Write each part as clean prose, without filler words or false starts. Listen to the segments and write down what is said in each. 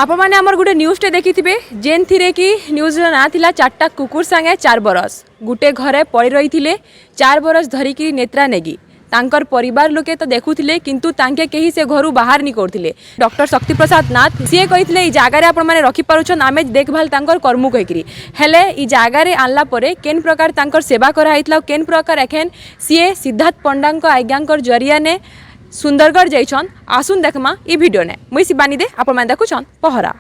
आप मैंने आमर गोटे न्यूज़ टे देखी थे जेन थी कि न्यूज़ ना थिला 4टा कुकुर संगे 4 बरस गोटे घरे पड़ रही थे 4 बरस धरिकी नेत्रा नेगी तांकर परिवार लोके तो देखुले किंतु तांके कहीं से घर बाहर नहीं करते। डॉक्टर शक्ति प्रसाद नाथ सी कहते ई जगार आप रखिपारुछन आमे देखभाल तांकर कर्मु कहीकि हेले ई जगार आनला परे केन प्रकार तांकर सेवा कराइतला केन प्रकार एखेन सी सिद्धार्थ पंडा आज्ञाकर जरिया ने सुंदरगढ़ जाइछन आसुन देखमा ई वीडियो ने मुई शिवानी दे आप देखुछन पहरा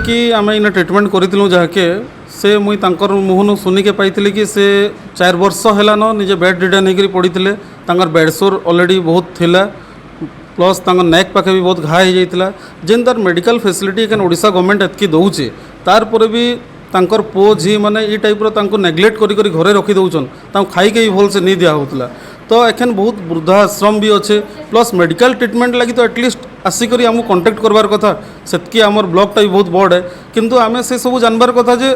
कि आम इन ट्रिटमेंट करूँ जहाँके से मुई तांकर मुहनु सुनिके पाई कि से 4 वर्ष है निजे बेड रिडन होकर पड़ी तांकर बेड सोर ऑलरेडी बहुत थिला प्लस तांकर नेक पाखे भी बहुत घा हो जाता जेन तार मेडिकल फैसिलिटी कैन ओडिशा गवर्नमेंट एतकी दौचे तार पर भी तांकर पुओ झी मैंने ये टाइप्र नेग्लेक्ट करी घरे रखी दौन खाइके भी भल से नहीं दिया होता तो एखन बहुत वृद्धाश्रम भी अच्छे प्लस मेडिकल ट्रिटमेंट लगी तो एटलिस्ट आसिक आमको कंटेक्ट करवार कथा सेतकी आमर ब्लॉकटा भी बहुत बड़ है किंतु आम से सब जानवर कथा जे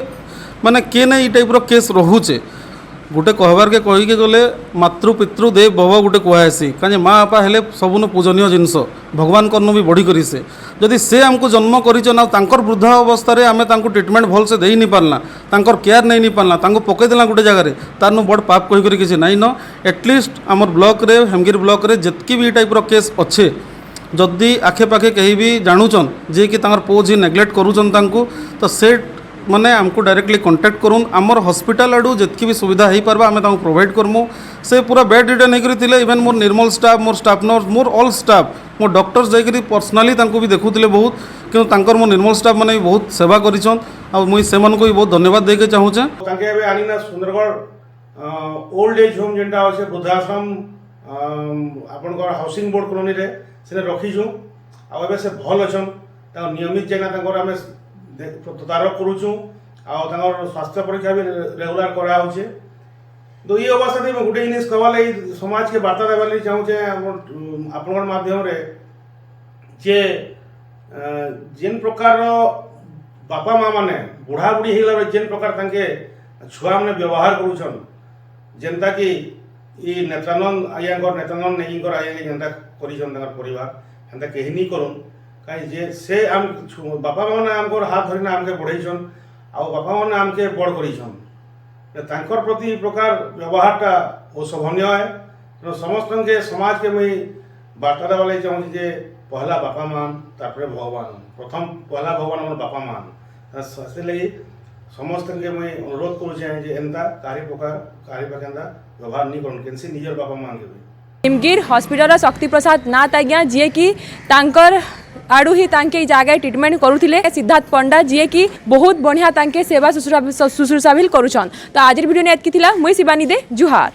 माने के ना ये टाइप्र केस रोचे गोटे कहबार के कहीके गले मातृ पितृ देव भव गोटे कहुसी कहीं माँ बापा हेले सबुन पूजनीय जिनस भगवान कर्म भी बढ़ी करी से जदि से आमको जन्म करना वृद्धा अवस्था आम ट्रिटमेंट भल से दे नहीं पारना तांकर केयर नहीं पारना पकईदेला गोटे जगार तार बड़ पाप कहीकि किसी नाई न एटलिस्ट आमर ब्लॉक रे हेमगिर ब्लॉक रे जितकी भी टाइप्र केस अच्छे जदि आखे पाखे कहीं भी जानूचन जे कि पुओ झी नेग्लेक्ट करूचन तो से माने आमको डायरेक्टली कांटेक्ट करूँ आमर हॉस्पिटल आड़ू जितकी भी सुविधा हो पार्बा आम प्रोवाइड करमु से पूरा बेड रिटर्न होकर इवेन मोर निर्मल staff more staff nurse more all staff more doctors जाकरी पर्सनाली भी देखुले बहुत कि मोर निर्मल स्टाफ मैंने भी बहुत सेवा करिछन आ मुई सेमानको भी बहुत धन्यवाद देके चाहूचे तांके एबे आनिना सुंदरगढ़ ओल्ड एज होम जेंटा होसे वृद्धाश्रम आपनकर हाउसिंग बोर्ड कॉलोनी रे से रखीछु आ एबे से भल अछन ता नियमित जेना तांकर आमे तदारक करूँ आर स्वास्थ्य परीक्षा भी रेगुलर कराऊे तो ये अवस्था में गोटे जिन कहवा लगी समाज के वार्ता देवा लगी चाहूचे आपण माध्यम रे जे जेन प्रकार बापा माँ मैंने बुढ़ा बुढ़ी होगा जेन प्रकार तांके छुआ मैंने व्यवहार करूछन जेनता कि ये नेत्रानंद आज्ञाकर नेत्रानंद नेहींकर आज्ञा जेनता करिछन परिवार हेन्ता कहीं नहीं करूँ कहीं जे से आम बापा मैंने आमको हाथ धरना आमके बढ़ईछन आ बापा मैंने आमके बड़ कर प्रति प्रकार व्यवहारटा अशोभनीय है तो समस्त के समाज के मुई वार्ता देवा लगी चाहूँ जे पहला बापा मान तापर भगवान प्रथम पहला भगवान मोर बापा मान से लगी समस्त के मुई अनुरोध करुचे जे एंता कारी पाखे एंता व्यवहार नहीं करूँ केनसी निजर बापा मान के हिमगिर हॉस्पिटल शक्ति प्रसाद नाथ आज्ञा जी कि तांकर आड़ू ही तांके जगह ट्रिटमेंट करुले सिद्धार्थ पंडा जी कि बहुत बढ़िया तांके सेवा शुश्रूषा भी करुछन। तो आज वीडियो ने एतकी थिला मुई शिवानी दे जुहार।